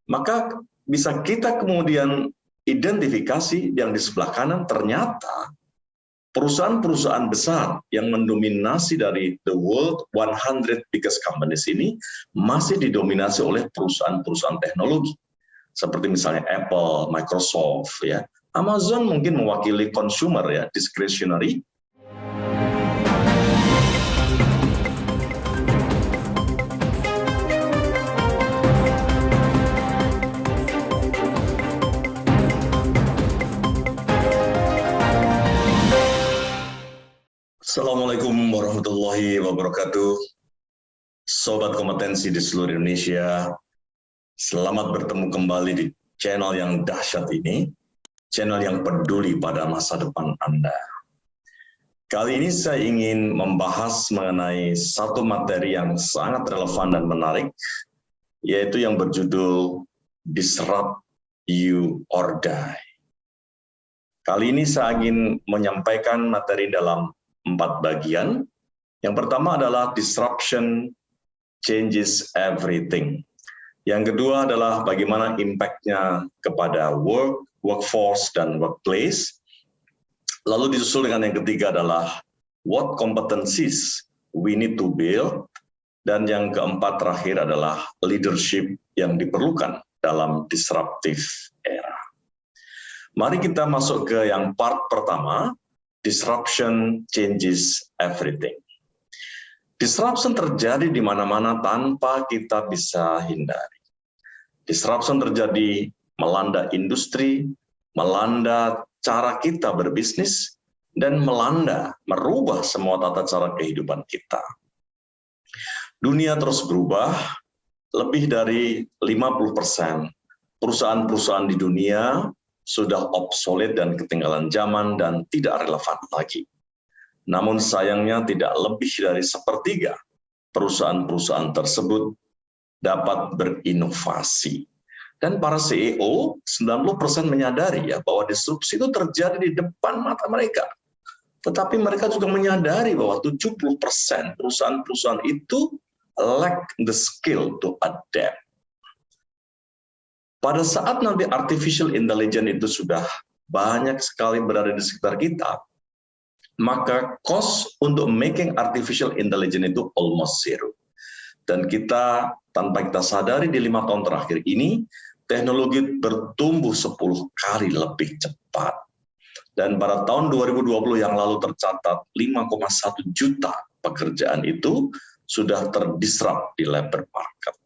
Maka bisa kita kemudian identifikasi yang di sebelah kanan ternyata perusahaan-perusahaan besar yang mendominasi dari the world 100 biggest companies ini masih didominasi oleh perusahaan-perusahaan teknologi. Seperti misalnya Apple, Microsoft, ya. Amazon mungkin mewakili consumer, ya, discretionary. Assalamualaikum warahmatullahi wabarakatuh. Sobat kompetensi di seluruh Indonesia, selamat bertemu kembali di channel yang dahsyat ini, channel yang peduli pada masa depan Anda. Kali ini saya ingin membahas mengenai satu materi yang sangat relevan dan menarik, yaitu yang berjudul Disrupt You or Die. Kali ini saya ingin menyampaikan materi dalam 4 bagian. Yang pertama adalah disruption changes everything. Yang kedua adalah bagaimana impact-nya kepada workforce, dan workplace. Lalu disusul dengan yang ketiga adalah what competencies we need to build. Dan yang keempat terakhir adalah leadership yang diperlukan dalam disruptive era. Mari kita masuk ke yang part pertama, disruption changes everything. Disruption terjadi di mana-mana tanpa kita bisa hindari. Disruption terjadi melanda industri, melanda cara kita berbisnis, dan merubah semua tata cara kehidupan kita. Dunia terus berubah, lebih dari 50% perusahaan-perusahaan di dunia sudah obsolete dan ketinggalan zaman dan tidak relevan lagi. Namun sayangnya tidak lebih dari sepertiga perusahaan-perusahaan tersebut dapat berinovasi. Dan para CEO, 90% menyadari ya bahwa disrupsi itu terjadi di depan mata mereka. Tetapi mereka juga menyadari bahwa 70% perusahaan-perusahaan itu lack the skill to adapt. Pada saat nanti artificial intelligence itu sudah banyak sekali berada di sekitar kita, maka cost untuk making artificial intelligence itu almost zero. Dan kita, tanpa kita sadari di 5 tahun terakhir ini, teknologi bertumbuh 10 kali lebih cepat. Dan pada tahun 2020 yang lalu tercatat 5,1 juta pekerjaan itu sudah terdisrupt di labor market.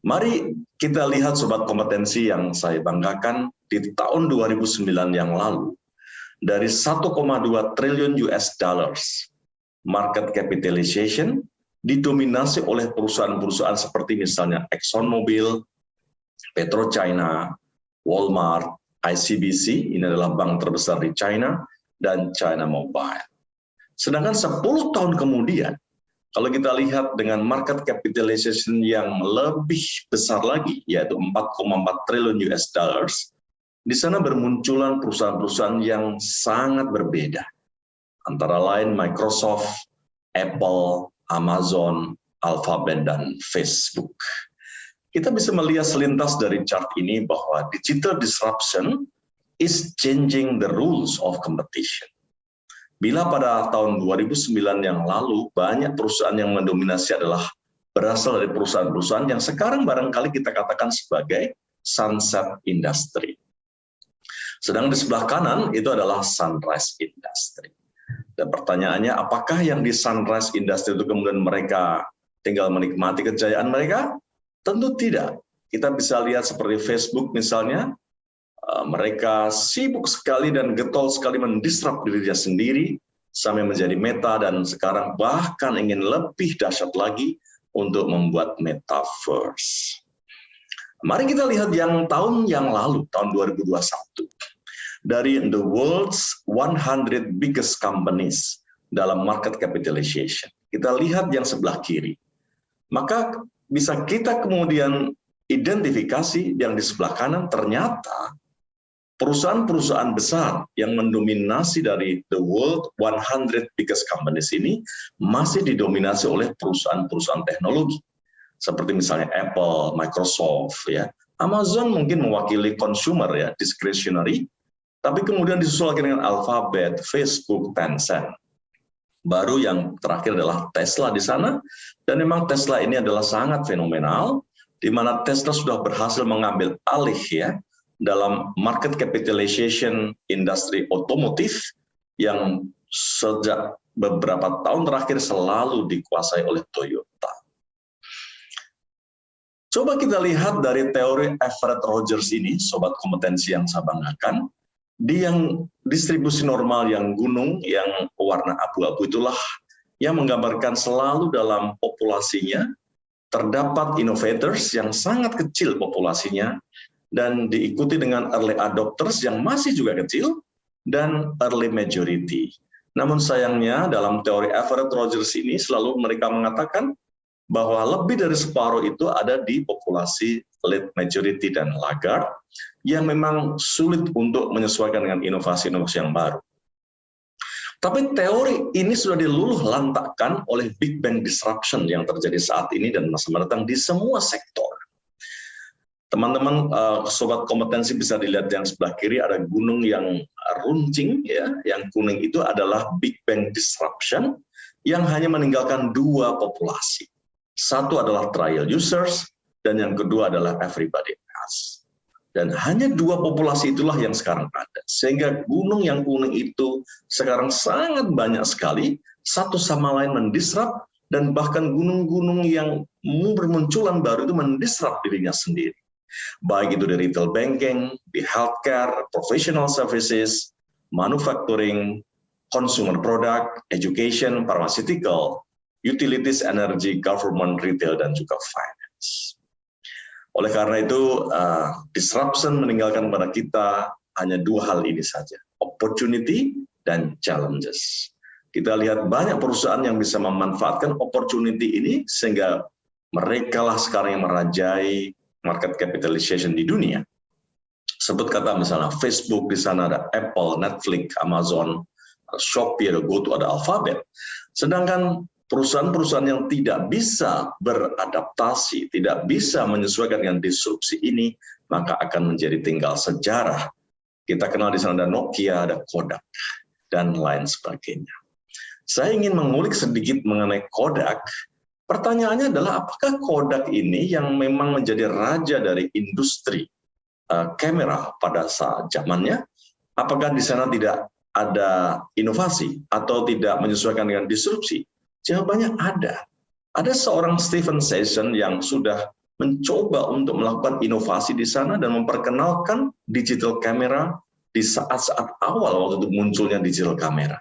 Mari kita lihat sobat kompetensi yang saya banggakan di tahun 2009 yang lalu, dari 1,2 triliun US dollars market capitalization didominasi oleh perusahaan-perusahaan seperti misalnya ExxonMobil, PetroChina, Walmart, ICBC, ini adalah bank terbesar di China, dan China Mobile. Sedangkan 10 tahun kemudian, kalau kita lihat dengan market capitalization yang lebih besar lagi, yaitu 4,4 triliun US dollars, di sana bermunculan perusahaan-perusahaan yang sangat berbeda. Antara lain Microsoft, Apple, Amazon, Alphabet, dan Facebook. Kita bisa melihat selintas dari chart ini bahwa digital disruption is changing the rules of competition. Bila pada tahun 2009 yang lalu banyak perusahaan yang mendominasi adalah berasal dari perusahaan-perusahaan yang sekarang barangkali kita katakan sebagai sunset industry. Sedang di sebelah kanan itu adalah sunrise industry. Dan pertanyaannya, apakah yang di sunrise industry itu kemudian mereka tinggal menikmati kejayaan mereka? Tentu tidak. Kita bisa lihat seperti Facebook misalnya, mereka sibuk sekali dan getol sekali mendisrupt dirinya sendiri sampai menjadi meta, dan sekarang bahkan ingin lebih dahsyat lagi untuk membuat metaverse. Mari kita lihat yang tahun yang lalu, tahun 2021. Dari the world's 100 biggest companies dalam market capitalization. Kita lihat yang sebelah kiri. Maka bisa kita kemudian identifikasi yang di sebelah kanan ternyata perusahaan-perusahaan besar yang mendominasi dari the world 100 biggest companies ini masih didominasi oleh perusahaan-perusahaan teknologi. seperti misalnya Apple, Microsoft, ya. Amazon mungkin mewakili consumer, ya, discretionary, tapi kemudian disusul lagi dengan Alphabet, Facebook, Tencent. Baru yang terakhir adalah Tesla di sana, dan memang Tesla ini adalah sangat fenomenal, di mana Tesla sudah berhasil mengambil alih, ya, dalam market capitalization industri otomotif yang sejak beberapa tahun terakhir selalu dikuasai oleh Toyota. Coba kita lihat dari teori Everett Rogers ini, sobat kompetensi yang saya banggakan. Di yang distribusi normal yang gunung, yang warna abu-abu itulah yang menggambarkan selalu dalam populasinya terdapat innovators yang sangat kecil populasinya, dan diikuti dengan early adopters yang masih juga kecil, dan early majority. Namun sayangnya dalam teori Everett Rogers ini selalu mereka mengatakan bahwa lebih dari separuh itu ada di populasi late majority dan laggard yang memang sulit untuk menyesuaikan dengan inovasi-inovasi yang baru. Tapi teori ini sudah diluluh lantakkan oleh Big Bang disruption yang terjadi saat ini dan masa mendatang di semua sektor. Teman-teman, sobat kompetensi bisa dilihat yang sebelah kiri ada gunung yang runcing, ya, yang kuning itu adalah Big Bang disruption yang hanya meninggalkan dua populasi. Satu adalah trial users, dan yang kedua adalah everybody else. Dan hanya dua populasi itulah yang sekarang ada. Sehingga gunung yang kuning itu sekarang sangat banyak sekali, satu sama lain mendisrupt, dan bahkan gunung-gunung yang bermunculan baru itu mendisrupt dirinya sendiri. Baik itu di retail banking, di healthcare, professional services, manufacturing, consumer product, education, pharmaceutical, utilities, energy, government, retail, dan juga finance. Oleh karena itu, disruption meninggalkan pada kita hanya dua hal ini saja, opportunity dan challenges. Kita lihat banyak perusahaan yang bisa memanfaatkan opportunity ini, sehingga mereka lah sekarang yang merajai market capitalization di dunia. Sebut kata misalnya Facebook, di sana ada Apple, Netflix, Amazon, Shopee, ada GoTo, ada Alphabet. Sedangkan perusahaan-perusahaan yang tidak bisa beradaptasi, tidak bisa menyesuaikan dengan disrupsi ini, maka akan menjadi tinggal sejarah. Kita kenal di sana ada Nokia, ada Kodak, dan lain sebagainya. Saya ingin mengulik sedikit mengenai Kodak. Pertanyaannya adalah apakah Kodak ini yang memang menjadi raja dari industri kamera pada saat zamannya, apakah di sana tidak ada inovasi atau tidak menyesuaikan dengan disrupsi? Jawabannya ada. Ada seorang Stephen Session yang sudah mencoba untuk melakukan inovasi di sana dan memperkenalkan digital camera di saat-saat awal waktu itu munculnya digital camera.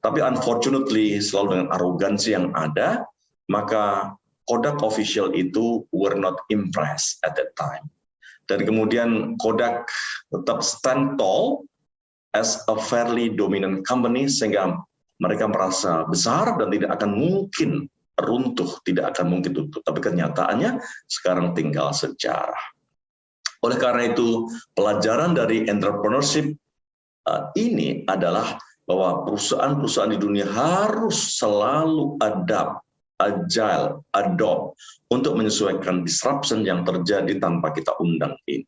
Tapi unfortunately selalu dengan arogansi yang ada, maka Kodak official itu were not impressed at that time. Dan kemudian Kodak tetap stand tall as a fairly dominant company, sehingga mereka merasa besar dan tidak akan mungkin runtuh, tidak akan mungkin tutup. Tapi kenyataannya sekarang tinggal sejarah. Oleh karena itu, pelajaran dari entrepreneurship ini adalah bahwa perusahaan-perusahaan di dunia harus selalu agile, adopt, untuk menyesuaikan disruption yang terjadi tanpa kita undang ini.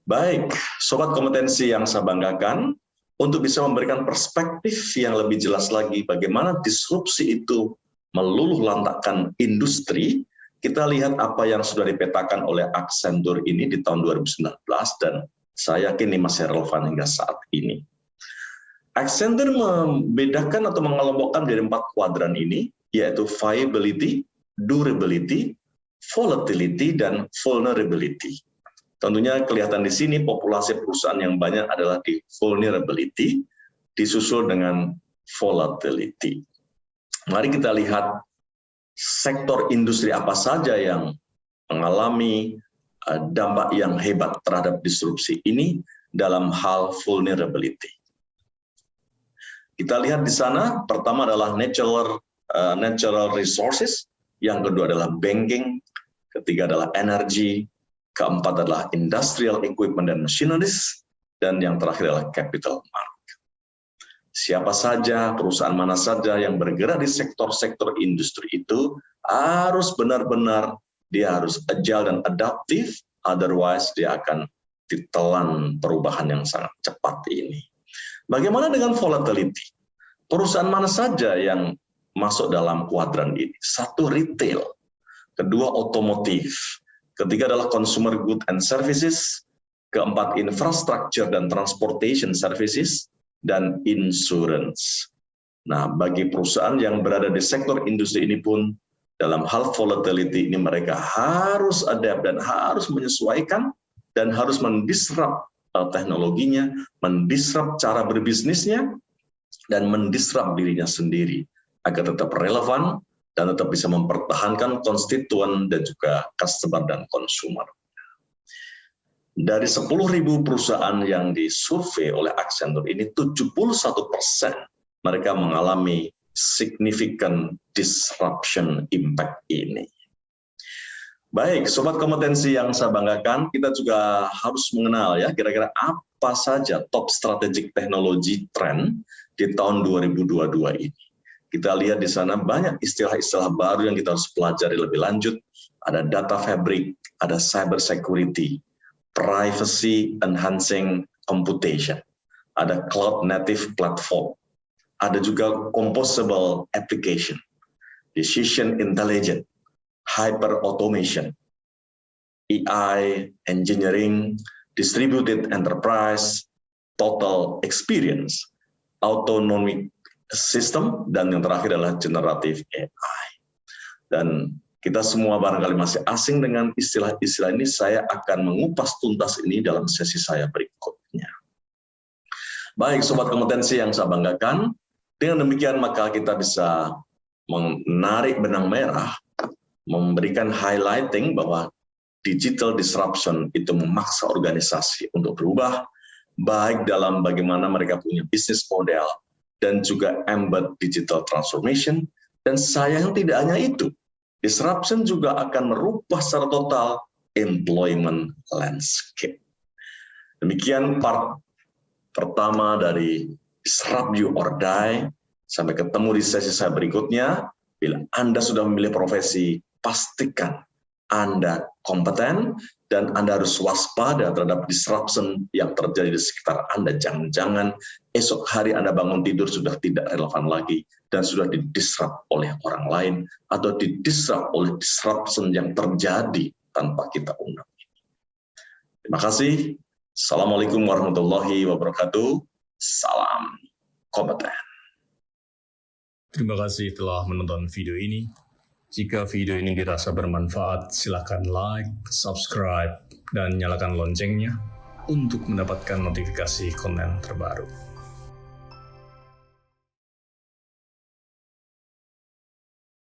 Baik, sobat kompetensi yang saya banggakan, untuk bisa memberikan perspektif yang lebih jelas lagi bagaimana disrupsi itu meluluh lantakkan industri, kita lihat apa yang sudah dipetakan oleh Accenture ini di tahun 2019, dan saya yakin ini masih relevan hingga saat ini. Accenture membedakan atau mengelompokkan dari 4 kuadran ini, yaitu viability, durability, volatility, dan vulnerability. Tentunya kelihatan di sini populasi perusahaan yang banyak adalah di vulnerability, disusul dengan volatility. Mari kita lihat sektor industri apa saja yang mengalami dampak yang hebat terhadap disrupsi ini dalam hal vulnerability. Kita lihat di sana, pertama adalah natural resources, yang kedua adalah banking, ketiga adalah energy, keempat adalah industrial equipment dan machineries, dan yang terakhir adalah capital market. siapa saja, perusahaan mana saja yang bergerak di sektor-sektor industri itu harus benar-benar dia harus agile dan adaptif, otherwise dia akan ditelan perubahan yang sangat cepat ini. Bagaimana dengan volatility? Perusahaan mana saja yang masuk dalam kuadran ini? Satu, retail. Kedua, otomotif. Ketiga adalah consumer goods and services. Keempat, infrastructure dan transportation services. Dan insurance. Nah, bagi perusahaan yang berada di sektor industri ini pun, dalam hal volatility ini mereka harus adapt dan harus menyesuaikan dan harus mendisrupt teknologinya, mendisrupt cara berbisnisnya, dan mendisrupt dirinya sendiri agar tetap relevan dan tetap bisa mempertahankan konstituen dan juga customer dan consumer. Dari 10.000 perusahaan yang disurvei oleh Accenture ini, 71% mereka mengalami significant disruption impact ini. Baik, sobat kompetensi yang saya banggakan, kita juga harus mengenal ya kira-kira apa saja top strategic technology trend di tahun 2022 ini. Kita lihat di sana banyak istilah-istilah baru yang kita harus pelajari lebih lanjut. Ada data fabric, ada cyber security, privacy enhancing computation, ada cloud native platform, ada juga composable application, decision intelligence, hyper automation, AI, engineering, distributed enterprise, total experience, autonomic system, dan yang terakhir adalah generative AI. Dan kita semua barangkali masih asing dengan istilah-istilah ini, saya akan mengupas tuntas ini dalam sesi saya berikutnya. Baik, sobat kompetensi yang saya banggakan, dengan demikian maka kita bisa menarik benang merah, memberikan highlighting bahwa digital disruption itu memaksa organisasi untuk berubah, baik dalam bagaimana mereka punya bisnis model, dan juga embed digital transformation, dan sayang tidak hanya itu, disruption juga akan merubah secara total employment landscape. Demikian part pertama dari Disrupt You or Die. Sampai ketemu di sesi saya berikutnya. Bila Anda sudah memilih profesi, pastikan Anda kompeten dan Anda harus waspada terhadap disruption yang terjadi di sekitar Anda. Jangan-jangan esok hari Anda bangun tidur sudah tidak relevan lagi dan sudah didisrupt oleh orang lain atau didisrupt oleh disruption yang terjadi tanpa kita undang. Terima kasih. Assalamualaikum warahmatullahi wabarakatuh. Salam kompeten. Terima kasih telah menonton video ini. Jika video ini dirasa bermanfaat, silakan like, subscribe, dan nyalakan loncengnya untuk mendapatkan notifikasi konten terbaru.